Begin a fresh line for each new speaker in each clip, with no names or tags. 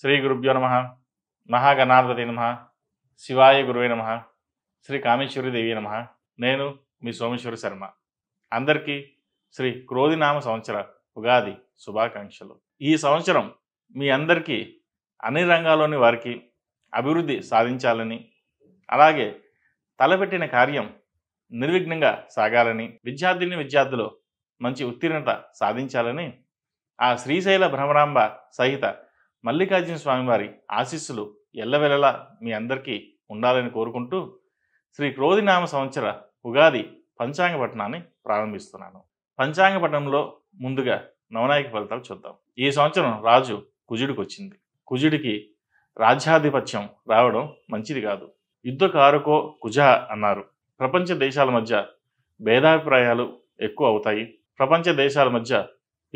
శ్రీ గురుభ్యో నమః. మహాగణాధిపతి నమః. శివాయ గురువే నమః. శ్రీ కామేశ్వరి దేవి నమః. నేను మీ సోమేశ్వర శర్మ. అందరికీ శ్రీ క్రోధినామ సంవత్సర ఉగాది శుభాకాంక్షలు. ఈ సంవత్సరం మీ అందరికీ అన్ని రంగాల్లోని వారికి అభివృద్ధి సాధించాలని, అలాగే తలపెట్టిన కార్యం నిర్విఘ్నంగా సాగాలని, విద్యార్థులు మంచి ఉత్తీర్ణత సాధించాలని ఆ శ్రీశైల భ్రమరాంబ సహిత మల్లికార్జున స్వామివారి ఆశీస్సులు ఎల్లవెల్లలా మీ అందరికీ ఉండాలని కోరుకుంటూ శ్రీ క్రోధినామ సంవత్సర ఉగాది పంచాంగ పఠనాన్ని ప్రారంభిస్తున్నాను. పంచాంగ పఠనంలో ముందుగా నవనాయక ఫలితాలు చూద్దాం. ఈ సంవత్సరం రాజు కుజుడికి వచ్చింది. కుజుడికి రాజ్యాధిపత్యం రావడం మంచిది కాదు. యుద్ధకారకో కుజ అన్నారు. ప్రపంచ దేశాల మధ్య భేదాభిప్రాయాలు ఎక్కువ అవుతాయి. ప్రపంచ దేశాల మధ్య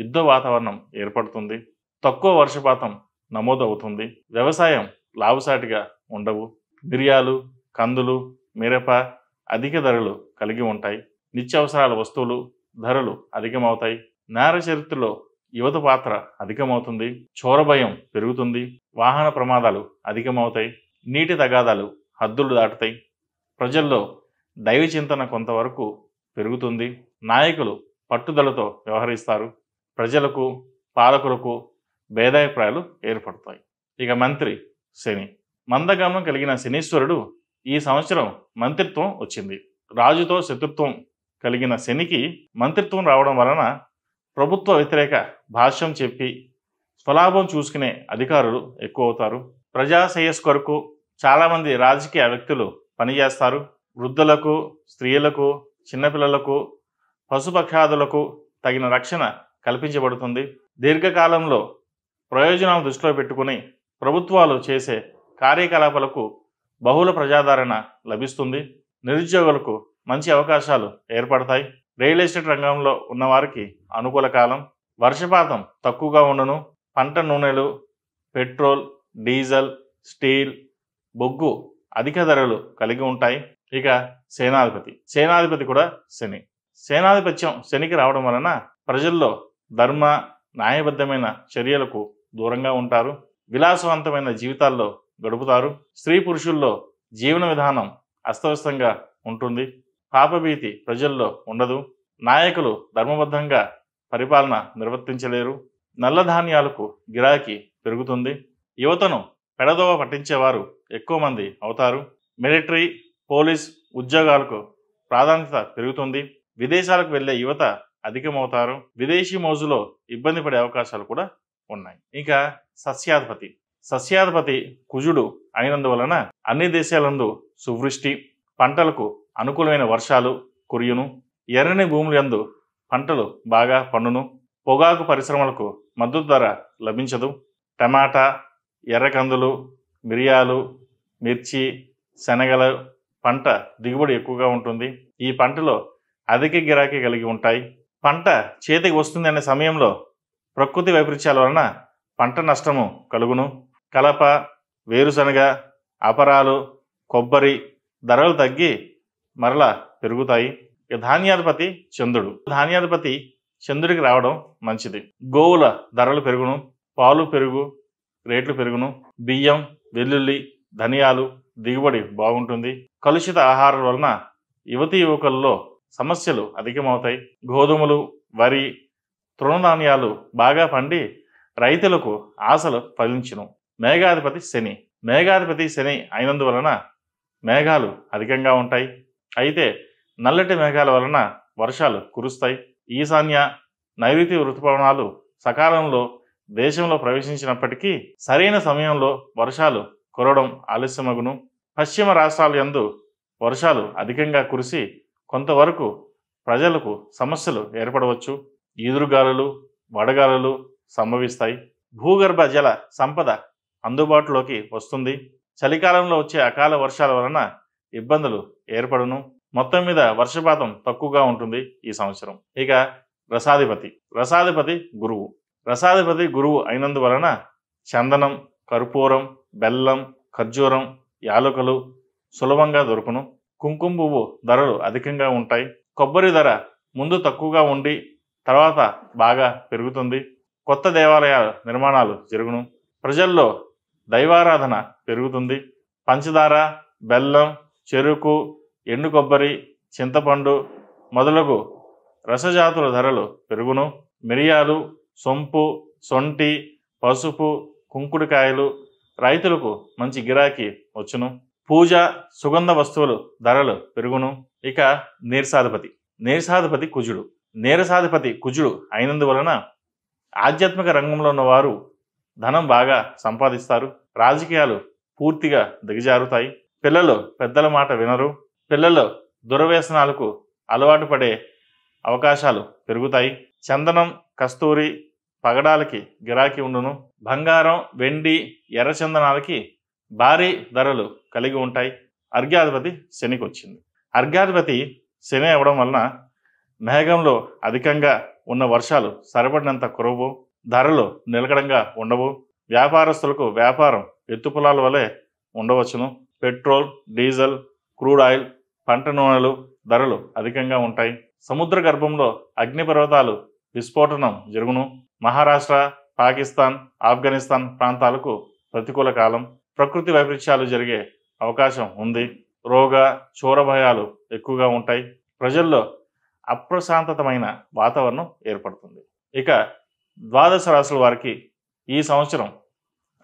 యుద్ధ వాతావరణం ఏర్పడుతుంది. తక్కువ వర్షపాతం నమోదు అవుతుంది. వ్యవసాయం లాభసాటిగా ఉండవు. మిరియాలు, కందులు, మిరప అధిక ధరలు కలిగి ఉంటాయి. నిత్యావసరాల వస్తువులు ధరలు అధికమవుతాయి. నేర చరిత్రలో యువత పాత్ర అధికమవుతుంది. చోరభయం పెరుగుతుంది. వాహన ప్రమాదాలు అధికమవుతాయి. నీటి తగాదాలు హద్దులు దాటుతాయి. ప్రజల్లో దైవ చింతన కొంతవరకు పెరుగుతుంది. నాయకులు పట్టుదలతో వ్యవహరిస్తారు. ప్రజలకు, పాలకులకు భేదాభిప్రాయాలు ఏర్పడతాయి. ఇక మంత్రి శని. మందగమనం కలిగిన శనీశ్వరుడు ఈ సంవత్సరం మంత్రిత్వం వచ్చింది. రాజుతో శత్రుత్వం కలిగిన శనికి మంత్రిత్వం రావడం వలన ప్రభుత్వ వ్యతిరేక భాష్యం చెప్పి స్వలాభం చూసుకునే అధికారులు ఎక్కువ అవుతారు. ప్రజా శ్రేయస్సు కొరకు చాలామంది రాజకీయ వ్యక్తులు పనిచేస్తారు. వృద్ధులకు, స్త్రీలకు, చిన్నపిల్లలకు, పశుపక్షాదులకు తగిన రక్షణ కల్పించబడుతుంది. దీర్ఘకాలంలో ప్రయోజనాలు దృష్టిలో పెట్టుకుని ప్రభుత్వాలు చేసే కార్యకలాపాలకు బహుళ ప్రజాదరణ లభిస్తుంది. నిరుద్యోగులకు మంచి అవకాశాలు ఏర్పడతాయి. రియల్ ఎస్టేట్ రంగంలో ఉన్నవారికి అనుకూల కాలం. వర్షపాతం తక్కువగా ఉండును. పంట నూనెలు, పెట్రోల్, డీజిల్, స్టీల్, బొగ్గు అధిక ధరలు కలిగి ఉంటాయి. ఇక సేనాధిపతి కూడా శని. సేనాధిపత్యం శనికి రావడం వలన ప్రజల్లో ధర్మ, న్యాయబద్ధమైన చర్యలకు దూరంగా ఉంటారు. విలాసవంతమైన జీవితాల్లో గడుపుతారు. స్త్రీ పురుషుల్లో జీవన విధానం అస్తవ్యస్తంగా ఉంటుంది. పాపభీతి ప్రజల్లో ఉండదు. నాయకులు ధర్మబద్ధంగా పరిపాలన నిర్వర్తించలేరు. నల్ల ధాన్యాలకు గిరాకీ పెరుగుతుంది. యువతను పెడదోవ పట్టించేవారు ఎక్కువ మంది అవుతారు. మిలిటరీ, పోలీస్ ఉద్యోగాలకు ప్రాధాన్యత పెరుగుతుంది. విదేశాలకు వెళ్లే యువత అధికమవుతారు. విదేశీ మోజులో ఇబ్బంది పడే అవకాశాలు కూడా ఉన్నాయి. ఇక సస్యాధిపతి కుజుడు అయినందువలన అన్ని దేశాలందు సువృష్టి, పంటలకు అనుకూలమైన వర్షాలు కురియును. ఎర్రని భూములందు పంటలు బాగా పండును. పొగాకు పరిశ్రమలకు మద్దతు ధర లభించదు. టమాటా, ఎర్రకందులు, మిరియాలు, మిర్చి, శనగల పంట దిగుబడి ఎక్కువగా ఉంటుంది. ఈ పంటలో అధిక గిరాకీ కలిగి ఉంటాయి. పంట చేతికి వస్తుంది అనే సమయంలో ప్రకృతి వైపరీత్యాల వలన పంట నష్టము కలుగును. కలప, వేరుశనగ, అపరాలు, కొబ్బరి ధరలు తగ్గి మరలా పెరుగుతాయి. ధాన్యాధిపతి చంద్రుడికి రావడం మంచిది. గోవుల ధరలు పెరుగును. పాలు, పెరుగు రేట్లు పెరుగును. బియ్యం, వెల్లుల్లి, ధనియాలు దిగుబడి బాగుంటుంది. కలుషిత ఆహారం వలన యువతీ యువకుల్లో సమస్యలు అధికమవుతాయి. గోధుమలు, వరి, తృణధాన్యాలు బాగా పండి రైతులకు ఆశలు ఫలించును. మేఘాధిపతి శని అయినందువలన మేఘాలు అధికంగా ఉంటాయి. అయితే నల్లటి మేఘాల వలన వర్షాలు కురుస్తాయి. ఈశాన్య, నైరుతి ఋతుపవనాలు సకాలంలో దేశంలో ప్రవేశించినప్పటికీ సరైన సమయంలో వర్షాలు కురవడం ఆలస్యమగును. పశ్చిమ రాష్ట్రాల యందు వర్షాలు అధికంగా కురిసి కొంతవరకు ప్రజలకు సమస్యలు ఏర్పడవచ్చు. ఈదురుగాలులు, వడగాలులు సంభవిస్తాయి. భూగర్భ జల సంపద అందుబాటులోకి వస్తుంది. చలికాలంలో వచ్చే అకాల వర్షాల వలన ఇబ్బందులు ఏర్పడును. మొత్తం మీద వర్షపాతం తక్కువగా ఉంటుంది ఈ సంవత్సరం. ఇక రసాధిపతి గురువు అయినందువలన చందనం, కర్పూరం, బెల్లం, ఖర్జూరం, యాలకులు సులభంగా దొరుకును. కుంకుమ పువ్వు ధరలు అధికంగా ఉంటాయి. కొబ్బరి ధర ముందు తక్కువగా ఉండి తర్వాత బాగా పెరుగుతుంది. కొత్త దేవాలయాల నిర్మాణాలు జరుగును. ప్రజల్లో దైవారాధన పెరుగుతుంది. పంచదార, బెల్లం, చెరుకు, ఎండు కొబ్బరి, చింతపండు మొదలగు రసజాతుల ధరలు పెరుగును. మిరియాలు, సొంపు, సొంటి, పసుపు, కుంకుడుకాయలు రైతులకు మంచి గిరాకీ వచ్చును. పూజ, సుగంధ వస్తువులు ధరలు పెరుగును. ఇక నీరసాధిపతి కుజుడు. నీరసాధిపతి కుజుడు అయినందువలన ఆధ్యాత్మిక రంగంలో ఉన్నవారు ధనం బాగా సంపాదిస్తారు. రాజకీయాలు పూర్తిగా దిగజారుతాయి. పిల్లలు పెద్దల మాట వినరు. పిల్లలు దుర్వ్యసనాలకు అలవాటు పడే అవకాశాలు పెరుగుతాయి. చందనం, కస్తూరి, పగడాలకి గిరాకీ ఉండును. బంగారం, వెండి, ఎర్రచందనాలకి భారీ ధరలు కలిగి ఉంటాయి. అర్ఘ్యాధిపతి శనికి వచ్చింది. అర్ఘ్యాధిపతి శని అవ్వడం వలన మేఘంలో అధికంగా ఉన్న వర్షాలు సరిపడినంత కురవు, ధరలు నిలకడంగా ఉండవు. వ్యాపారస్తులకు వ్యాపారం ఎత్తుపులాల వలె ఉండవచ్చును. పెట్రోల్, డీజిల్, క్రూడ్ ఆయిల్, పంట నూనెలు ధరలు అధికంగా ఉంటాయి. సముద్ర గర్భంలో అగ్నిపర్వతాలు విస్ఫోటనం జరుగును. మహారాష్ట్ర, పాకిస్తాన్, ఆఫ్ఘనిస్తాన్ ప్రాంతాలకు ప్రతికూల కాలం. ప్రకృతి వైపరీత్యాలు జరిగే అవకాశం ఉంది. రోగ చోర భయాలు ఎక్కువగా ఉంటాయి. ప్రజల్లో అప్రశాంతమైన వాతావరణం ఏర్పడుతుంది. ఇక ద్వాదశ రాశుల వారికి ఈ సంవత్సరం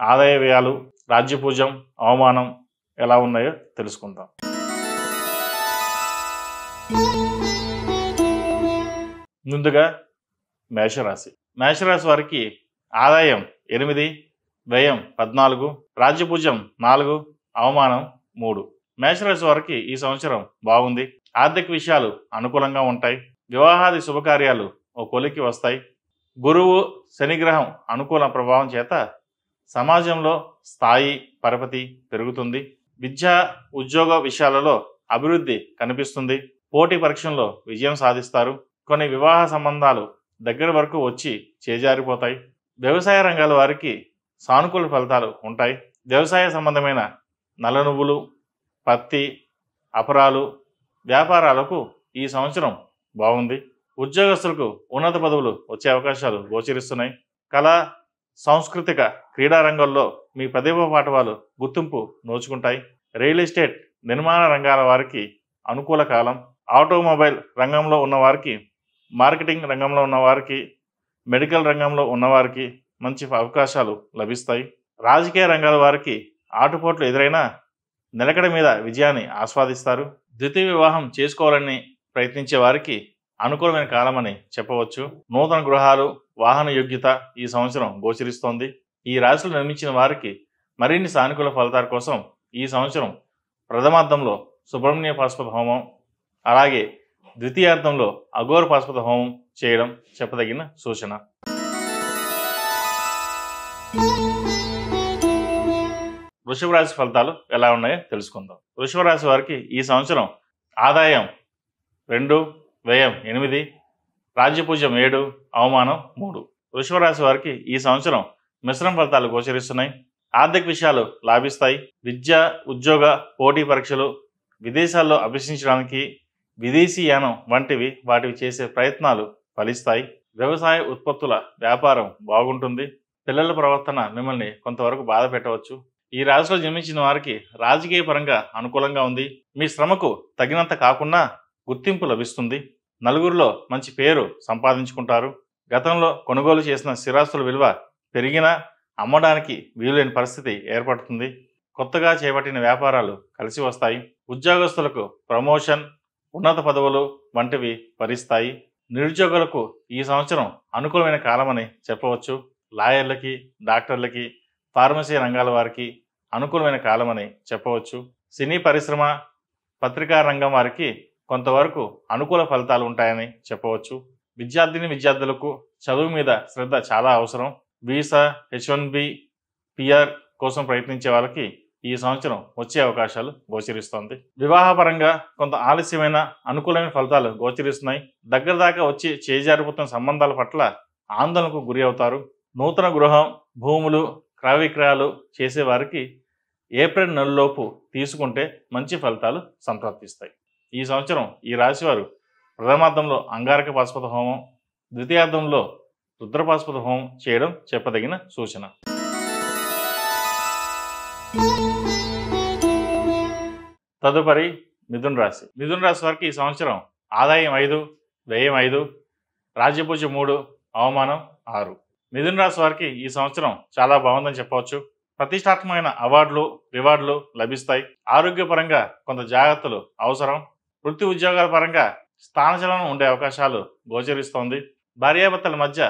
ఆదాయ వ్యయాలు, రాజ్యపూజ్యం, అవమానం ఎలా ఉన్నాయో తెలుసుకుందాం. ముందుగా మేషరాశి. మేషరాశి వారికి ఆదాయం 8, వ్యయం 14, రాజ్యపూజ్యం 4, అవమానం 3. మేషరాశి వారికి ఈ సంవత్సరం బాగుంది. ఆర్థిక విషయాలు అనుకూలంగా ఉంటాయి. వివాహాది శుభకార్యాలు ఓ కొలికి వస్తాయి. గురువు, శనిగ్రహం అనుకూల ప్రభావం చేత సమాజంలో స్థాయి, పరపతి పెరుగుతుంది. విద్యా, ఉద్యోగ విషయాలలో అభివృద్ధి కనిపిస్తుంది. పోటీ పరీక్షల్లో విజయం సాధిస్తారు. కొన్ని వివాహ సంబంధాలు దగ్గర వరకు వచ్చి చేజారిపోతాయి. వ్యవసాయ రంగాల వారికి సానుకూల ఫలితాలు ఉంటాయి. వ్యవసాయ సంబంధమైన నల్ల నువ్వులు, పత్తి, అపరాలు వ్యాపారాలకు ఈ సంవత్సరం బాగుంది. ఉద్యోగస్తులకు ఉన్నత పదవులు వచ్చే అవకాశాలు గోచరిస్తున్నాయి. కళా, సాంస్కృతిక, క్రీడా రంగంలో మీ ప్రతిభ పాఠవాలు గుర్తింపు నోచుకుంటాయి. రియల్ ఎస్టేట్, నిర్మాణ రంగాల వారికి అనుకూల కాలం. ఆటోమొబైల్ రంగంలో ఉన్నవారికి, మార్కెటింగ్ రంగంలో ఉన్నవారికి, మెడికల్ రంగంలో ఉన్నవారికి మంచి అవకాశాలు లభిస్తాయి. రాజకీయ రంగాల వారికి ఆటుపోట్లు ఎదురైనా నిలకడ మీద విజయాన్ని ఆస్వాదిస్తారు. ద్వితీయ వివాహం చేసుకోవాలని ప్రయత్నించే వారికి అనుకూలమైన కాలమని చెప్పవచ్చు. నూతన గృహాలు, వాహన యోగ్యత ఈ సంవత్సరం గోచరిస్తోంది. ఈ రాశిలో నిర్మించిన వారికి మరిన్ని సానుకూల ఫలితాల కోసం ఈ సంవత్సరం ప్రథమార్థంలో సుబ్రహ్మణ్య పాశుపత హోమం, అలాగే ద్వితీయార్థంలో అఘోర పాశుపత హోమం చేయడం చెప్పదగిన సూచన. వృషభ రాశి ఫలితాలు ఎలా ఉన్నాయో తెలుసుకుందాం. వృషభ రాశి వారికి ఈ సంవత్సరం ఆదాయం 2, వ్యయం 8, రాజ్యపూజ్యం 7, అవమానం 3. వృషభ రాశి వారికి ఈ సంవత్సరం మిశ్రమ ఫలితాలు గోచరిస్తున్నాయి. ఆర్థిక విషయాలు లాభిస్తాయి. విద్య, ఉద్యోగ, పోటీ పరీక్షలు, విదేశాల్లో అభ్యసించడానికి, విదేశీయానం వంటివి వాటివి చేసే ప్రయత్నాలు ఫలిస్తాయి. వ్యవసాయ ఉత్పత్తుల వ్యాపారం బాగుంటుంది. పిల్లల ప్రవర్తన మిమ్మల్ని కొంతవరకు బాధ పెట్టవచ్చు. ఈ రాశిలో జన్మించిన వారికి రాజకీయ పరంగా అనుకూలంగా ఉంది. మీ శ్రమకు తగినంత కాకుండా గుర్తింపు లభిస్తుంది. నలుగురిలో మంచి పేరు సంపాదించుకుంటారు. గతంలో కొనుగోలు చేసిన స్థిరాస్తుల విలువ పెరిగినా అమ్మడానికి వీలులేని పరిస్థితి ఏర్పడుతుంది. కొత్తగా చేపట్టిన వ్యాపారాలు కలిసి వస్తాయి. ఉద్యోగస్తులకు ప్రమోషన్, ఉన్నత పదవులు వంటివి వరిస్తాయి. నిరుద్యోగులకు ఈ సంవత్సరం అనుకూలమైన కాలమని చెప్పవచ్చు. లాయర్లకి, డాక్టర్లకి, ఫార్మసీ రంగాల వారికి అనుకూలమైన కాలమని చెప్పవచ్చు. సినీ పరిశ్రమ, పత్రికా రంగం వారికి కొంతవరకు అనుకూల ఫలితాలు ఉంటాయని చెప్పవచ్చు. విద్యార్థులకు చదువు మీద శ్రద్ధ చాలా అవసరం. వీసా, H1B, PR కోసం ప్రయత్నించే వాళ్ళకి ఈ సంవత్సరం వచ్చే అవకాశాలు గోచరిస్తోంది. వివాహపరంగా కొంత ఆలస్యమైన అనుకూలమైన ఫలితాలు గోచరిస్తున్నాయి. దగ్గర దాకా వచ్చి చేజారిపోతున్న సంబంధాల పట్ల ఆందోళనకు గురి అవుతారు. నూతన గృహం, భూములు, క్రయ విక్రయాలు చేసేవారికి ఏప్రిల్ నెలలోపు తీసుకుంటే మంచి ఫలితాలు సంప్రాప్తిస్తాయి. ఈ సంవత్సరం ఈ రాశివారు ప్రథమార్థంలో అంగారక పాశుపత హోమం, ద్వితీయార్థంలో రుద్రపాశుపత హోమం చేయడం చెప్పదగిన సూచన. తదుపరి మిథున రాశి. మిథున రాశి వారికి ఈ సంవత్సరం ఆదాయం 5, వ్యయం 5, రాజ్యపూజ్యం 3, అవమానం 6. మిథున రాశి వారికి ఈ సంవత్సరం చాలా బాగుందని చెప్పవచ్చు. ప్రతిష్టాత్మకమైన అవార్డులు, రివార్డులు లభిస్తాయి. ఆరోగ్యపరంగా కొంత జాగ్రత్తలు అవసరం. వృత్తి ఉద్యోగాల పరంగా స్థానచలనం ఉండే అవకాశాలు గోచరిస్తోంది. భార్యాభర్తల మధ్య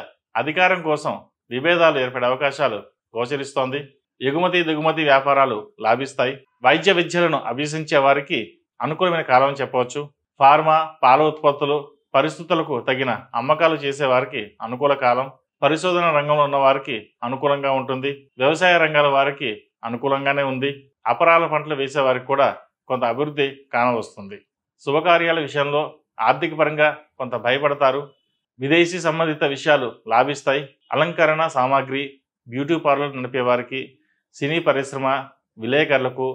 అధికారం కోసం విభేదాలు ఏర్పడే అవకాశాలు గోచరిస్తోంది. ఎగుమతి దిగుమతి వ్యాపారాలు లాభిస్తాయి. వైద్య విద్యలను అభ్యసించే వారికి అనుకూలమైన కాలం అని చెప్పవచ్చు. ఫార్మా, పాల ఉత్పత్తులు పరిస్థితులకు తగిన అమ్మకాలు చేసే వారికి అనుకూల కాలం. పరిశోధన రంగంలో ఉన్న వారికి అనుకూలంగా ఉంటుంది. వ్యవసాయ రంగాల వారికి అనుకూలంగానే ఉంది. అపరాల పంటలు వేసే వారికి కూడా కొంత అభివృద్ధి కానవస్తుంది. శుభకార్యాల విషయంలో ఆర్థిక పరంగా కొంత భయపడతారు. విదేశీ సంబంధిత విషయాలు లాభిస్తాయి. అలంకరణ సామాగ్రి, బ్యూటీ పార్లర్ నడిపే వారికి, సినీ పరిశ్రమ, విలేకరులకు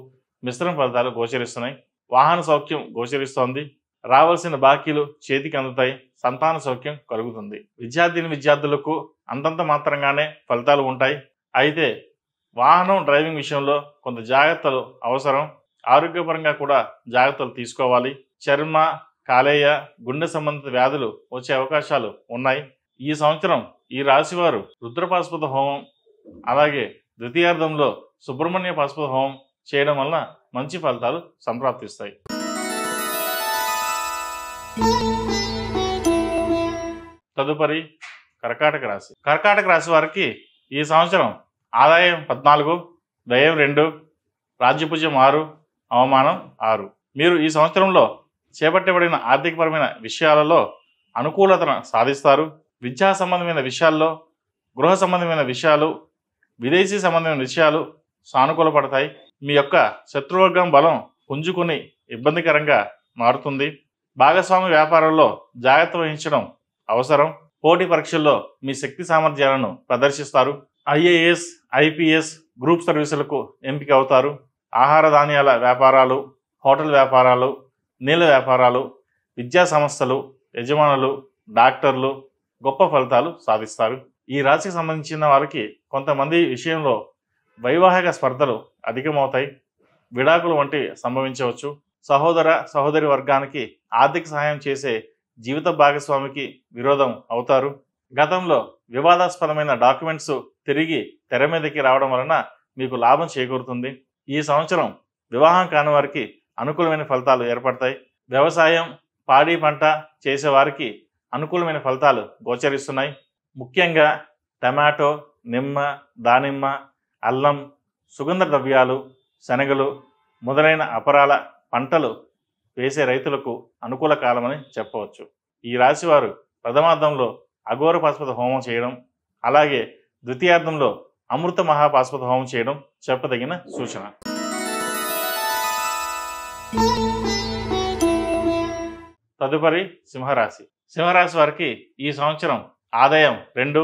మిశ్రమ ఫలితాలు గోచరిస్తున్నాయి. వాహన సౌఖ్యం గోచరిస్తోంది. రావాల్సిన బాకీలు చేతికి అందుతాయి. సంతాన సౌఖ్యం కలుగుతుంది. విద్యార్థులకు అంతంత మాత్రంగానే ఫలితాలు ఉంటాయి. అయితే వాహనం డ్రైవింగ్ విషయంలో కొంత జాగ్రత్తలు అవసరం. ఆరోగ్యపరంగా కూడా జాగ్రత్తలు తీసుకోవాలి. చర్మ, కాలేయ, గుండె సంబంధిత వ్యాధులు వచ్చే అవకాశాలు ఉన్నాయి. ఈ సంవత్సరం ఈ రాశివారు రుద్రపాశుపత హోమం, అలాగే ద్వితీయార్థంలో సుబ్రహ్మణ్య పాశుపత హోమం చేయడం వలన మంచి ఫలితాలు సంప్రాప్తిస్తాయి. తదుపరి కర్కాటక రాశి. కర్కాటక రాశి వారికి ఈ సంవత్సరం ఆదాయం 14, వ్యయం 2, రాజ్యపూజ్యం 6, అవమానం 6. మీరు ఈ సంవత్సరంలో చేపట్టబడిన ఆర్థికపరమైన విషయాలలో అనుకూలతను సాధిస్తారు. విద్యా సంబంధమైన విషయాల్లో, గృహ సంబంధమైన విషయాలు, విదేశీ సంబంధమైన విషయాలు సానుకూలపడతాయి. మీ యొక్క శత్రువర్గం బలం పుంజుకుని ఇబ్బందికరంగా మారుతుంది. భాగస్వామి వ్యాపారంలో జాగ్రత్త వహించడం అవసరం. పోటీ పరీక్షల్లో మీ శక్తి సామర్థ్యాలను ప్రదర్శిస్తారు. ఐఏఎస్, ఐపీఎస్, గ్రూప్ సర్వీసులకు ఎంపిక అవుతారు. ఆహార ధాన్యాల వ్యాపారాలు, హోటల్ వ్యాపారాలు, నీళ్ళ వ్యాపారాలు, విద్యా సంస్థలు, యజమానులు, డాక్టర్లు గొప్ప ఫలితాలు సాధిస్తారు. ఈ రాశికి సంబంధించిన వారికి కొంతమంది విషయంలో వైవాహిక స్పర్ధలు అధికమవుతాయి. విడాకులు వంటివి సంభవించవచ్చు. సహోదరి వర్గానికి ఆర్థిక సహాయం చేసే జీవిత భాగస్వామికి విరోధం అవుతారు. గతంలో వివాదాస్పదమైన డాక్యుమెంట్స్ తిరిగి తెర మీదకి రావడం వలన మీకు లాభం చేకూరుతుంది. ఈ సంవత్సరం వివాహం కాని వారికి అనుకూలమైన ఫలితాలు ఏర్పడతాయి. వ్యవసాయం, పాడి పంట చేసేవారికి అనుకూలమైన ఫలితాలు గోచరిస్తున్నాయి. ముఖ్యంగా టమాటో, నిమ్మ, దానిమ్మ, అల్లం, సుగంధ ద్రవ్యాలు, శనగలు మొదలైన అపరాల పంటలు వేసే రైతులకు అనుకూల కాలమని చెప్పవచ్చు. ఈ రాశివారు ప్రథమార్థంలో అఘోర పాశుపత హోమం చేయడం, అలాగే ద్వితీయార్థంలో అమృత మహాపాశుపత హోమం చేయడం చెప్పదగిన సూచన. తదుపరి సింహరాశి. సింహరాశి వారికి ఈ సంవత్సరం ఆదాయం 2,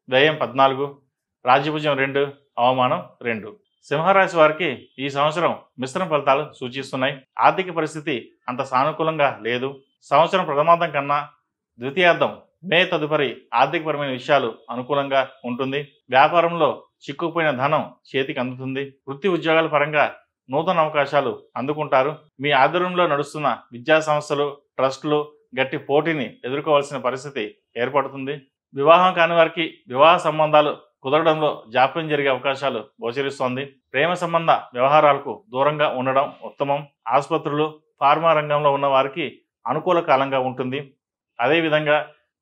వ్యయం 14, రాజ్యభుజం 2, అవమానం 2. సింహరాశి వారికి ఈ సంవత్సరం మిశ్రమ ఫలితాలు సూచిస్తున్నాయి. ఆర్థిక పరిస్థితి అంత సానుకూలంగా లేదు. సంవత్సరం ప్రథమార్థం కన్నా ద్వితీయార్థం మే తదుపరి ఆర్థికపరమైన విషయాలు అనుకూలంగా ఉంటుంది. వ్యాపారంలో చిక్కుపోయిన ధనం చేతికి అందుతుంది. వృత్తి ఉద్యోగాల పరంగా నూతన అవకాశాలు అందుకుంటారు. మీ ఆధ్వర్యంలో నడుస్తున్న విద్యా సంస్థలు, ట్రస్టులు గట్టి పోటీని ఎదుర్కోవాల్సిన పరిస్థితి ఏర్పడుతుంది. వివాహం కాని వారికి వివాహ సంబంధాలు కుదరడంలో జాప్యం జరిగే అవకాశాలు గోచరిస్తోంది. ప్రేమ సంబంధ వ్యవహారాలకు దూరంగా ఉండడం ఉత్తమం. ఆసుపత్రులు, ఫార్మా రంగంలో ఉన్న వారికి అనుకూల కాలంగా ఉంటుంది. అదేవిధంగా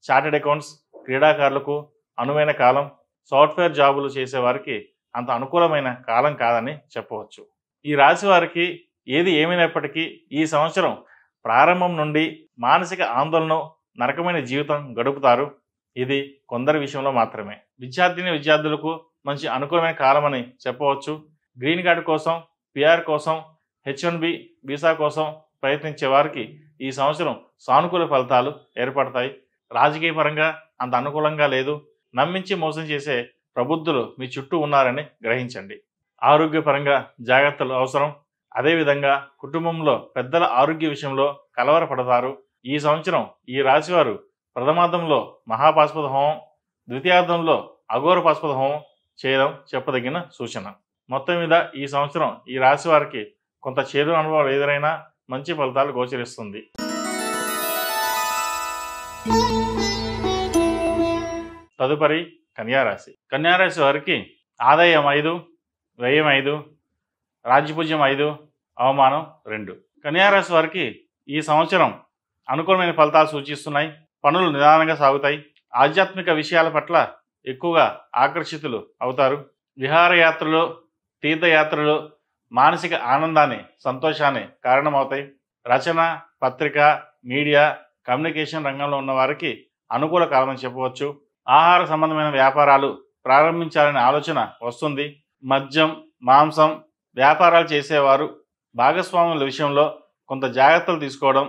చార్టెడ్ అకౌంట్స్, క్రీడాకారులకు అనువైన కాలం. సాఫ్ట్వేర్ జాబులు చేసే వారికి అంత అనుకూలమైన కాలం కాదని చెప్పవచ్చు. ఈ రాశి వారికి ఏది ఏమైనప్పటికీ ఈ సంవత్సరం ప్రారంభం నుండి మానసిక ఆందోళన, నరకమైన జీవితం గడుపుతారు. ఇది కొందరి విషయంలో మాత్రమే. విద్యార్థులకు మంచి అనుకూలమైన కాలమని చెప్పవచ్చు. గ్రీన్ కార్డు కోసం, పిఆర్ కోసం, H1B వీసా కోసం ప్రయత్నించే వారికి ఈ సంవత్సరం సానుకూల ఫలితాలు ఏర్పడతాయి. రాజకీయ పరంగా అంత అనుకూలంగా లేదు. నమ్మించి మోసం చేసే ప్రబుద్ధులు మీ చుట్టూ ఉన్నారని గ్రహించండి. ఆరోగ్యపరంగా జాగ్రత్తలు అవసరం. అదేవిధంగా కుటుంబంలో పెద్దల ఆరోగ్య విషయంలో కలవరపడతారు. ఈ సంవత్సరం ఈ రాశివారు ప్రథమార్థంలో మహాపాశుపత హోమం, ద్వితీయార్థంలో అఘోర పాశుపత హోమం చేయడం చెప్పదగిన సూచన. మొత్తం మీద ఈ సంవత్సరం ఈ రాశి వారికి కొంత చేదు అనుభవాలు ఎదురైనా మంచి ఫలితాలు గోచరిస్తుంది. తదుపరి కన్యారాశి. కన్యారాశి వారికి ఆదాయం 5, వ్యయం 5, రాజ్యపూజ్యం 5, అవమానం 2. కన్యారాశి వారికి ఈ సంవత్సరం అనుకూలమైన ఫలితాలు సూచిస్తున్నాయి. పనులు నిదానంగా సాగుతాయి. ఆధ్యాత్మిక విషయాల పట్ల ఎక్కువగా ఆకర్షితులు అవుతారు. విహారయాత్రలు, తీర్థయాత్రలు మానసిక ఆనందాన్ని, సంతోషాన్ని కారణమవుతాయి. రచన, పత్రిక, మీడియా, కమ్యూనికేషన్ రంగంలో ఉన్న వారికి అనుకూల కాలం అని చెప్పవచ్చు. ఆహార సంబంధమైన వ్యాపారాలు ప్రారంభించాలనే ఆలోచన వస్తుంది. మద్యం, మాంసం వ్యాపారాలు చేసేవారు భాగస్వాముల విషయంలో కొంత జాగ్రత్తలు తీసుకోవడం,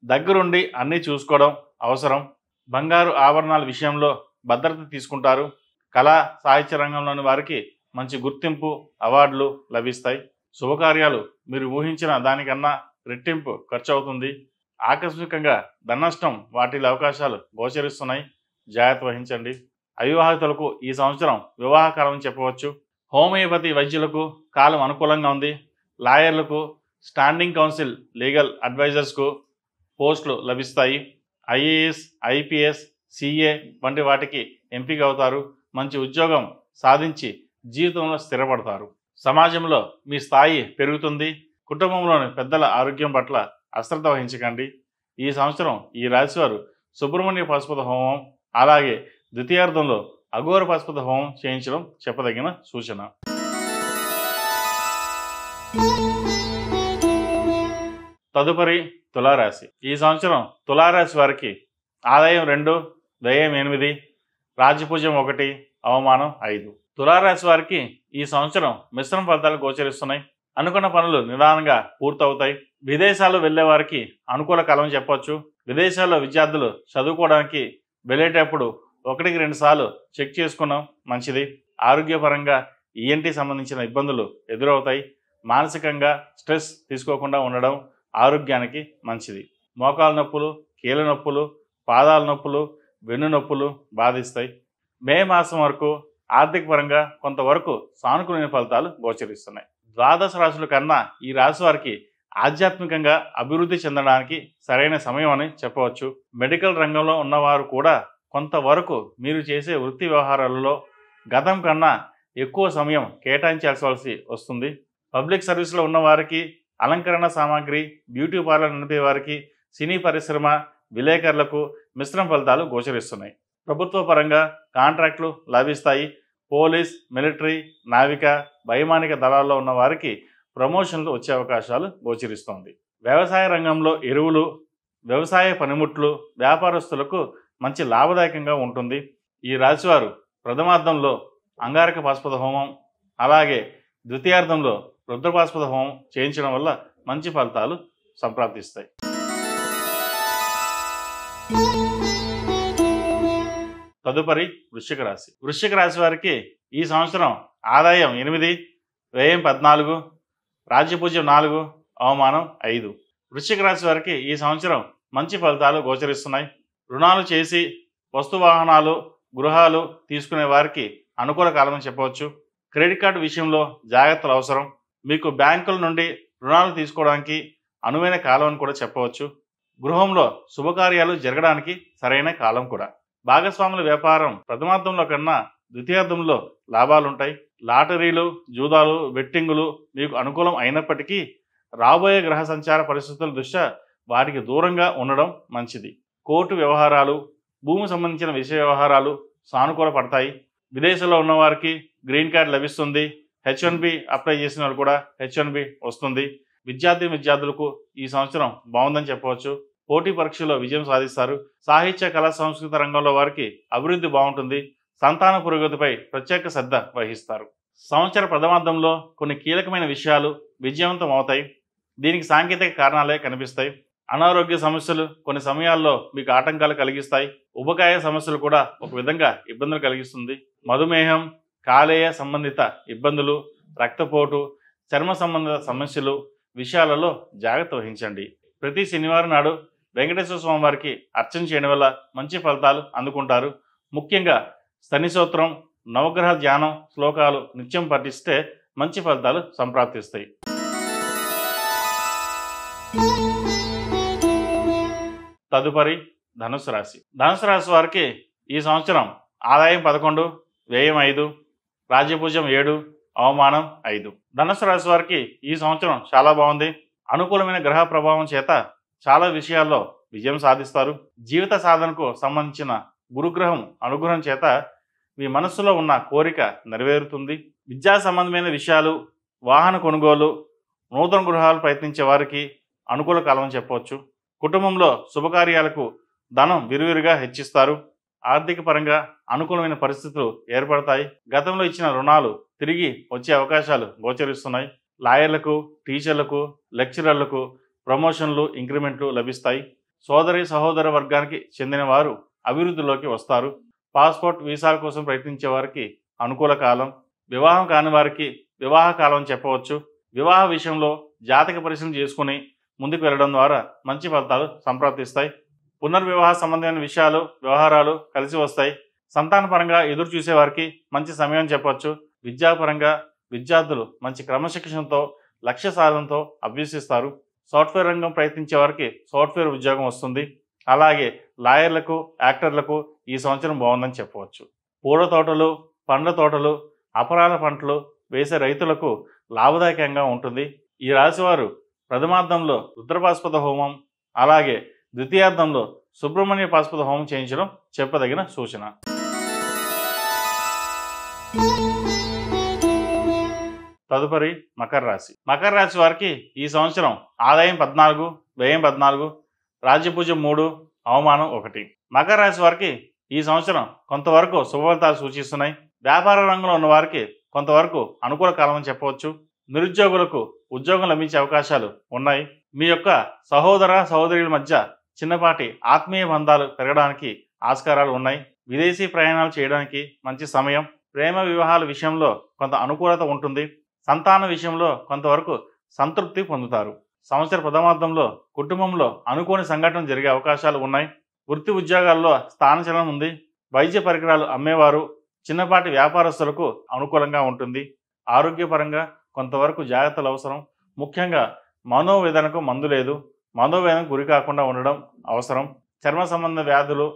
దగ్గరుండి అన్నీ చూసుకోవడం అవసరం. బంగారు ఆభరణాల విషయంలో భద్రత తీసుకుంటారు. కళా సాహిత్య రంగంలోని వారికి మంచి గుర్తింపు, అవార్డులు లభిస్తాయి. శుభకార్యాలు మీరు ఊహించిన దానికన్నా రెట్టింపు ఖర్చు అవుతుంది. ఆకస్మికంగా ధననష్టం వాటిల్ల అవకాశాలు గోచరిస్తున్నాయి. జాగ్రత్త వహించండి. అవివాహితులకు ఈ సంవత్సరం వివాహ కాలం చెప్పవచ్చు. హోమియోపతి వైద్యులకు కాలం అనుకూలంగా ఉంది. లాయర్లకు, స్టాండింగ్ కౌన్సిల్ లీగల్ అడ్వైజర్స్కు పోస్టులు లభిస్తాయి. ఐఏఎస్, ఐపీఎస్, సిఏ వంటి వాటికి ఎంపిక అవుతారు. మంచి ఉద్యోగం సాధించి జీవితంలో స్థిరపడతారు. సమాజంలో మీ స్థాయి పెరుగుతుంది. కుటుంబంలోని పెద్దల ఆరోగ్యం పట్ల అశ్రద్ధ వహించకండి. ఈ సంవత్సరం ఈ రాశివారు సుబ్రహ్మణ్య పాశుపత హోమం, అలాగే ద్వితీయార్థంలో అఘోర పాశుపత హోమం చేయించడం చెప్పదగిన సూచన. తదుపరి తులారాశి. ఈ సంవత్సరం తులారాశి వారికి ఆదాయం 2, వ్యయం 8, రాజ్యపూజ్యం 1, అవమానం 5. తులారాశి వారికి ఈ సంవత్సరం మిశ్రమ ఫలితాలు గోచరిస్తున్నాయి. అనుకున్న పనులు నిదానంగా పూర్తవుతాయి. విదేశాలు వెళ్లే వారికి అనుకూల కాలం చెప్పవచ్చు. విదేశాల్లో విద్యార్థులు చదువుకోవడానికి వెళ్ళేటప్పుడు 1-2 సార్లు చెక్ చేసుకున్నాం మంచిది. ఆరోగ్యపరంగా ఈఎన్టీ సంబంధించిన ఇబ్బందులు ఎదురవుతాయి. మానసికంగా స్ట్రెస్ తీసుకోకుండా ఉండడం ఆరోగ్యానికి మంచిది. మోకాలు నొప్పులు, కీళ్ళ నొప్పులు, పాదాల నొప్పులు, వెన్ను నొప్పులు బాధిస్తాయి. మే మాసం వరకు ఆర్థిక పరంగా కొంతవరకు సానుకూలమైన ఫలితాలు గోచరిస్తున్నాయి. ద్వాదశ రాశుల కన్నా ఈ రాశి వారికి ఆధ్యాత్మికంగా అభివృద్ధి చెందడానికి సరైన సమయం అని చెప్పవచ్చు. మెడికల్ రంగంలో ఉన్నవారు కూడా కొంతవరకు మీరు చేసే వృత్తి వ్యవహారాలలో గతం కన్నా ఎక్కువ సమయం కేటాయించాల్సి వస్తుంది. పబ్లిక్ సర్వీస్లో ఉన్నవారికి, అలంకరణ సామాగ్రి, బ్యూటీ పార్లర్ నడిపే వారికి, సినీ పరిశ్రమ విలేకరులకు మిశ్రమ ఫలితాలు గోచరిస్తున్నాయి. ప్రభుత్వ పరంగా కాంట్రాక్టులు లభిస్తాయి. పోలీస్, మిలిటరీ, నావిక, వైమానిక దళాల్లో ఉన్న వారికి ప్రమోషన్లు వచ్చే అవకాశాలు గోచరిస్తోంది. వ్యవసాయ రంగంలో ఎరువులు, వ్యవసాయ పనిముట్లు వ్యాపారస్తులకు మంచి లాభదాయకంగా ఉంటుంది. ఈ రాశివారు ప్రథమార్థంలో అంగారక పాశుపత హోమం, అలాగే ద్వితీయార్థంలో రుద్రపాశుపత హోమం చేయించడం వల్ల మంచి ఫలితాలు సంప్రాప్తిస్తాయి. తదుపరి వృశ్చిక రాశి. వృశ్చిక రాశి వారికి ఈ సంవత్సరం ఆదాయం 8, వ్యయం 14, రాజ్యపూజ్యం 4, అవమానం 5. వృశ్చిక రాశి వారికి ఈ సంవత్సరం మంచి ఫలితాలు గోచరిస్తున్నాయి. రుణాలు చేసి వస్తువాహనాలు, గృహాలు తీసుకునే వారికి అనుకూల కాలం అని చెప్పవచ్చు. క్రెడిట్ కార్డు విషయంలో జాగ్రత్తలు అవసరం. మీకు బ్యాంకుల నుండి రుణాలు తీసుకోవడానికి అనువైన కాలం అని కూడా చెప్పవచ్చు. గృహంలో శుభకార్యాలు జరగడానికి సరైన కాలం కూడా. భాగస్వాముల వ్యాపారం ప్రథమార్థంలో కన్నా ద్వితీయార్థంలో లాభాలుంటాయి. లాటరీలు, జూదాలు, బెట్టింగులు మీకు అనుకూలం అయినప్పటికీ రాబోయే గ్రహ సంచార పరిస్థితుల దృష్ట్యా వాటికి దూరంగా ఉండడం మంచిది. కోర్టు వ్యవహారాలు, భూమి సంబంధించిన విషయ వ్యవహారాలు సానుకూల పడతాయి. విదేశంలో ఉన్నవారికి గ్రీన్ కార్డ్ లభిస్తుంది. H1B అప్లై చేసిన వాళ్ళు కూడా H1B వస్తుంది. విద్యార్థులకు ఈ సంవత్సరం బాగుందని చెప్పవచ్చు. పోటీ పరీక్షలో విజయం సాధిస్తారు. సాహిత్య, కళా, సంస్కృత రంగంలో వారికి అభివృద్ధి బాగుంటుంది. సంతాన పురోగతిపై ప్రత్యేక శ్రద్ధ వహిస్తారు. సంవత్సర ప్రథమార్థంలో కొన్ని కీలకమైన విషయాలు విజయవంతం అవుతాయి. దీనికి సాంకేతిక కారణాలే కనిపిస్తాయి. అనారోగ్య సమస్యలు కొన్ని సమయాల్లో మీకు ఆటంకాలు కలిగిస్తాయి. ఉబకాయ సమస్యలు కూడా ఒక విధంగా ఇబ్బందులు కలిగిస్తుంది. మధుమేహం, కాలేయ సంబంధిత ఇబ్బందులు, రక్తపోటు, చర్మ సంబంధిత సమస్యలు విషయాలలో జాగ్రత్త వహించండి. ప్రతి శనివారం నాడు వెంకటేశ్వర స్వామి వారికి అర్చన చేయడం వల్ల మంచి ఫలితాలు అందుకుంటారు. ముఖ్యంగా శని స్తోత్రం, నవగ్రహ ధ్యానం శ్లోకాలు నిత్యం పఠిస్తే మంచి ఫలితాలు సంప్రాప్తిస్తాయి. తదుపరి ధనుసు రాశి. ధనుసు రాశి వారికి ఈ సంవత్సరం ఆదాయం 11, వ్యయం 5, రాజ్యపూజ్యం 7, అవమానం 5. ధనుసు రాశి వారికి ఈ సంవత్సరం చాలా బాగుంది. అనుకూలమైన గ్రహ ప్రభావం చేత చాలా విషయాల్లో విజయం సాధిస్తారు. జీవిత సాధనకు సంబంధించిన గురుగ్రహం అనుగ్రహం చేత మీ మనస్సులో ఉన్న కోరిక నెరవేరుతుంది. విద్యా సంబంధమైన విషయాలు, వాహన కొనుగోలు, నూతన గృహాలు ప్రయత్నించే వారికి అనుకూల కాలం చెప్పవచ్చు. కుటుంబంలో శుభకార్యాలకు ధనం విరివిరిగా హెచ్చిస్తారు. ఆర్థిక పరంగా అనుకూలమైన పరిస్థితులు ఏర్పడతాయి. గతంలో ఇచ్చిన రుణాలు తిరిగి వచ్చే అవకాశాలు గోచరిస్తున్నాయి. లాయర్లకు, టీచర్లకు, లెక్చరర్లకు ప్రమోషన్లు, ఇంక్రిమెంట్లు లభిస్తాయి. సోదరి సహోదర వర్గానికి చెందిన వారు అభివృద్ధిలోకి వస్తారు. పాస్పోర్ట్, వీసాల కోసం ప్రయత్నించే వారికి అనుకూల కాలం. వివాహం కాని వారికి వివాహ కాలం చెప్పవచ్చు. వివాహ విషయంలో జాతక పరిశీలన చేసుకుని ముందుకు వెళ్ళడం ద్వారా మంచి ఫలితాలు సంప్రాప్తిస్తాయి. పునర్వివాహ సంబంధమైన విషయాలు, వ్యవహారాలు కలిసి వస్తాయి. సంతానపరంగా ఎదురు చూసే వారికి మంచి సమయం చెప్పవచ్చు. విద్యాపరంగా విద్యార్థులు మంచి క్రమశిక్షణతో, లక్ష్య సాధనతో అభ్యసిస్తారు. సాఫ్ట్వేర్ రంగం ప్రయత్నించే వారికి సాఫ్ట్వేర్ ఉద్యోగం వస్తుంది. అలాగే లాయర్లకు, యాక్టర్లకు ఈ సంవత్సరం బాగుందని చెప్పవచ్చు. పూల తోటలు, పండ్ల తోటలు, అపరాల పంటలు వేసే రైతులకు లాభదాయకంగా ఉంటుంది. ఈ రాశివారు ప్రథమార్థంలో రుద్రపాశుపత హోమం, అలాగే ద్వితీయార్థంలో సుబ్రహ్మణ్య పాశుపత హోమం చేయించడం చెప్పదగిన సూచన. తదుపరి మకర రాశి. మకర రాశి వారికి ఈ సంవత్సరం ఆదాయం 14, వ్యయం 14, రాజ్యపూజ్యం 3, అవమానం 1. మకర రాశి వారికి ఈ సంవత్సరం కొంతవరకు శుభఫలితాలు సూచిస్తున్నాయి. వ్యాపార రంగంలో ఉన్న వారికి కొంతవరకు అనుకూల కాలం అని చెప్పవచ్చు. నిరుద్యోగులకు ఉద్యోగం లభించే అవకాశాలు ఉన్నాయి. మీ యొక్క సహోదర సహోదరుల మధ్య చిన్నపాటి ఆత్మీయ బంధాలు పెరగడానికి ఆస్కారాలు ఉన్నాయి. విదేశీ ప్రయాణాలు చేయడానికి మంచి సమయం. ప్రేమ వివాహాల విషయంలో కొంత అనుకూలత ఉంటుంది. సంతాన విషయంలో కొంతవరకు సంతృప్తి పొందుతారు. సంవత్సర ప్రథమార్థంలో కుటుంబంలో అనుకోని సంఘటనలు జరిగే అవకాశాలు ఉన్నాయి. వృత్తి ఉద్యోగాల్లో స్థానచలనం ఉంది. వైద్య పరికరాలు అమ్మేవారు, చిన్నపాటి వ్యాపారస్తులకు అనుకూలంగా ఉంటుంది. ఆరోగ్యపరంగా కొంతవరకు జాగ్రత్తలు అవసరం. ముఖ్యంగా మనోవేదనకు మందు లేదు. మనోవేదనకు గురి కాకుండా ఉండడం అవసరం. చర్మ సంబంధ వ్యాధులు,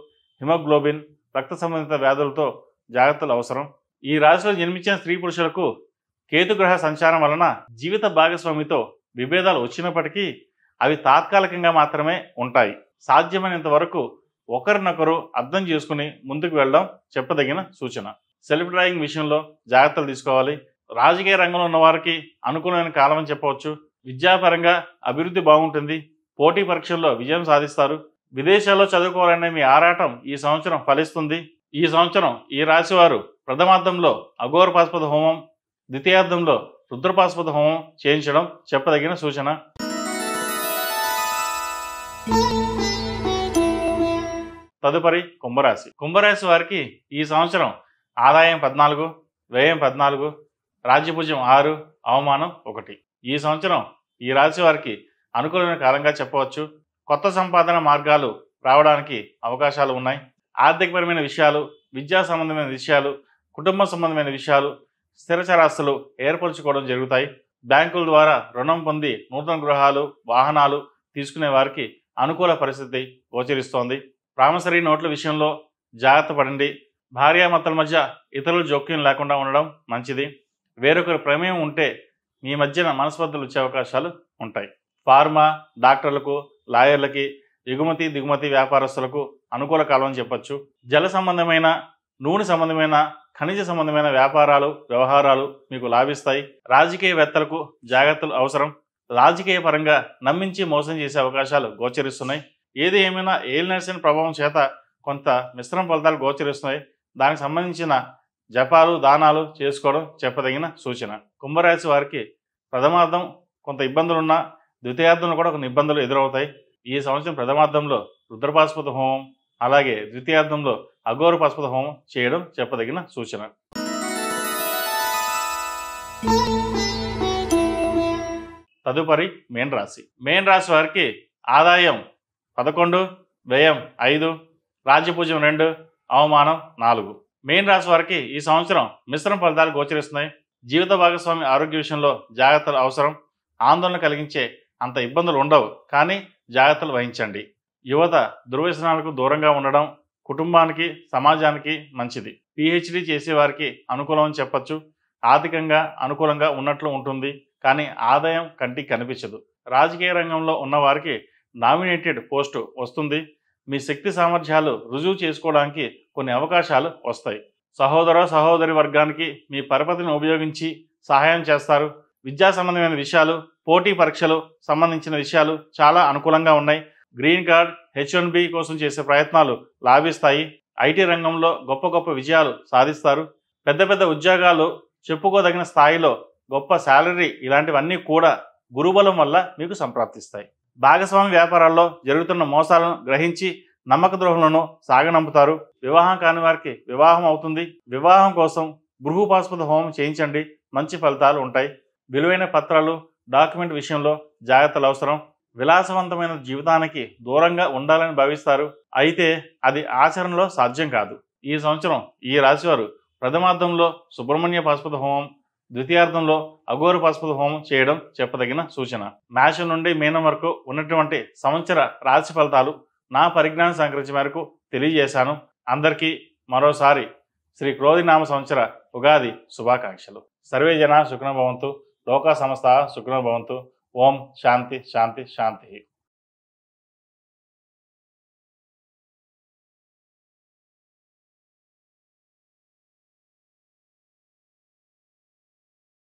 హిమోగ్లోబిన్, రక్త సంబంధిత వ్యాధులతో జాగ్రత్తలు అవసరం. ఈ రాశిలో జన్మించిన స్త్రీ పురుషులకు కేతుగ్రహ సంచారం వలన జీవిత భాగస్వామితో విభేదాలు వచ్చినప్పటికీ అవి తాత్కాలికంగా మాత్రమే ఉంటాయి. సాధ్యమైనంత వరకు ఒకరినొకరు అర్థం చేసుకుని ముందుకు వెళ్ళడం చెప్పదగిన సూచన. సెల్ఫ్ డ్రైవింగ్ విషయంలో జాగ్రత్తలు తీసుకోవాలి. రాజకీయ రంగంలో ఉన్న వారికి అనుకూలమైన కాలం అని చెప్పవచ్చు. విద్యాపరంగా అభివృద్ధి బాగుంటుంది. పోటీ పరీక్షల్లో విజయం సాధిస్తారు. విదేశాల్లో చదువుకోవాలనే మీ ఆరాటం ఈ సంవత్సరం ఫలిస్తుంది. ఈ సంవత్సరం ఈ రాశివారు ప్రథమార్థంలో అఘోర పాశుపత హోమం, ద్వితీయార్థంలో రుద్రపాశుపత హోమం చేయించడం చెప్పదగిన సూచన. తదుపరి కుంభరాశి. కుంభరాశి వారికి ఈ సంవత్సరం ఆదాయం 14, వ్యయం 14, రాజ్యపూజ్యం 6, అవమానం 1. ఈ సంవత్సరం ఈ రాశి వారికి అనుకూలమైన కాలంగా చెప్పవచ్చు. కొత్త సంపాదన మార్గాలు రావడానికి అవకాశాలు ఉన్నాయి. ఆర్థికపరమైన విషయాలు, విద్యా సంబంధమైన విషయాలు, కుటుంబ సంబంధమైన విషయాలు, స్థిరచరాస్తులు ఏర్పరచుకోవడం జరుగుతాయి. బ్యాంకుల ద్వారా రుణం పొంది నూతన గృహాలు, వాహనాలు తీసుకునే వారికి అనుకూల పరిస్థితి గోచరిస్తోంది. ప్రామిసరీ నోట్ల విషయంలో జాగ్రత్త పడండి. భార్యాభర్తల మధ్య ఇతరుల జోక్యం లేకుండా ఉండడం మంచిది. వేరొకరి ప్రమేయం ఉంటే మీ మధ్యన మనస్పర్ధలు వచ్చే అవకాశాలు ఉంటాయి. ఫార్మా, డాక్టర్లకు, లాయర్లకి, ఎగుమతి దిగుమతి వ్యాపారస్తులకు అనుకూల కాలం అని చెప్పచ్చు. జల సంబంధమైన, నూనె సంబంధమైన, ఖనిజ సంబంధమైన వ్యాపారాలు, వ్యవహారాలు మీకు లాభిస్తాయి. రాజకీయవేత్తలకు జాగ్రత్తలు అవసరం. రాజకీయ పరంగా నమ్మించి మోసం చేసే అవకాశాలు గోచరిస్తున్నాయి. ఏది ఏమైనా ఏలినర్సిన ప్రభావం చేత కొంత మిశ్రమ ఫలితాలు గోచరిస్తున్నాయి. దానికి సంబంధించిన జపాలు, దానాలు చేసుకోవడం చెప్పదగిన సూచన. కుంభరాశి వారికి ప్రథమార్థం కొంత ఇబ్బందులున్నా ద్వితీయార్థంలో కూడా కొన్ని ఇబ్బందులు ఎదురవుతాయి. ఈ సంవత్సరం ప్రథమార్థంలో రుద్రపాశుపత హోమం, అలాగే ద్వితీయార్థంలో అఘోర పాశుపత హోమం చేయడం చెప్పదగిన సూచన. తదుపరి మేన్ రాశి. మేన్ రాశి వారికి ఆదాయం 11, వ్యయం 5, రాజ్యపూజ్యం 2, అవమానం 4. మేన్ రాశి వారికి ఈ సంవత్సరం మిశ్రమ ఫలితాలు గోచరిస్తున్నాయి. జీవిత భాగస్వామి ఆరోగ్య విషయంలో జాగ్రత్తలు అవసరం. ఆందోళన కలిగించే అంత ఇబ్బందులు ఉండవు, కానీ జాగ్రత్తలు వహించండి. యువత దుర్వ్యసనాలకు దూరంగా ఉండడం కుటుంబానికి సమాజానికి మంచిది. పిహెచ్డి చేసేవారికి అనుకూలం అని చెప్పచ్చు. ఆర్థికంగా అనుకూలంగా ఉన్నట్లు ఉంటుంది, కానీ ఆదాయం కంటికి కనిపించదు. రాజకీయ రంగంలో ఉన్నవారికి నామినేటెడ్ పోస్టు వస్తుంది. మీ శక్తి సామర్థ్యాలు రుజువు చేసుకోవడానికి కొన్ని అవకాశాలు వస్తాయి. సహోదర సహోదరి వర్గానికి మీ పరపతిని ఉపయోగించి సహాయం చేస్తారు. విద్యా సంబంధమైన విషయాలు, పోటీ పరీక్షలు సంబంధించిన విషయాలు చాలా అనుకూలంగా ఉన్నాయి. గ్రీన్ కార్డ్, H1B కోసం చేసే ప్రయత్నాలు లాభిస్తాయి. ఐటీ రంగంలో గొప్ప గొప్ప విజయాలు సాధిస్తారు. పెద్ద పెద్ద ఉద్యోగాలు, చెప్పుకోదగిన స్థాయిలో గొప్ప శాలరీ, ఇలాంటివన్నీ కూడా గురుబలం వల్ల మీకు సంప్రాప్తిస్తాయి. భాగస్వామి వ్యాపారాల్లో జరుగుతున్న మోసాలను గ్రహించి నమ్మక ద్రోహులను సాగనంపుతారు. వివాహం కాని వారికి వివాహం అవుతుంది. వివాహం కోసం గృహోపాస్పద హోమం చేయించండి, మంచి ఫలితాలు ఉంటాయి. విలువైన పత్రాలు, డాక్యుమెంట్ విషయంలో జాగ్రత్తలు అవసరం. విలాసవంతమైన జీవితానికి దూరంగా ఉండాలని భావిస్తారు, అయితే అది ఆచరణలో సాధ్యం కాదు. ఈ సంవత్సరం ఈ రాశివారు ప్రథమార్థంలో సుబ్రహ్మణ్య పాశుపత హోమం, ద్వితీయార్థంలో అఘోర పాశుపత హోమం చేయడం చెప్పదగిన సూచన. మేషం నుండి మీనం వరకు ఉన్నటువంటి సంవత్సర రాశి ఫలితాలు నా పరిజ్ఞానం సంకరించి మేరకు తెలియజేశాను. అందరికీ మరోసారి శ్రీ క్రోధినామ సంవత్సర ఉగాది శుభాకాంక్షలు. సర్వే జన సుఖినో భవంతు, లోకా సమస్త సుఖినో భవంతు. ఓం శాంతి శాంతి శాంతి.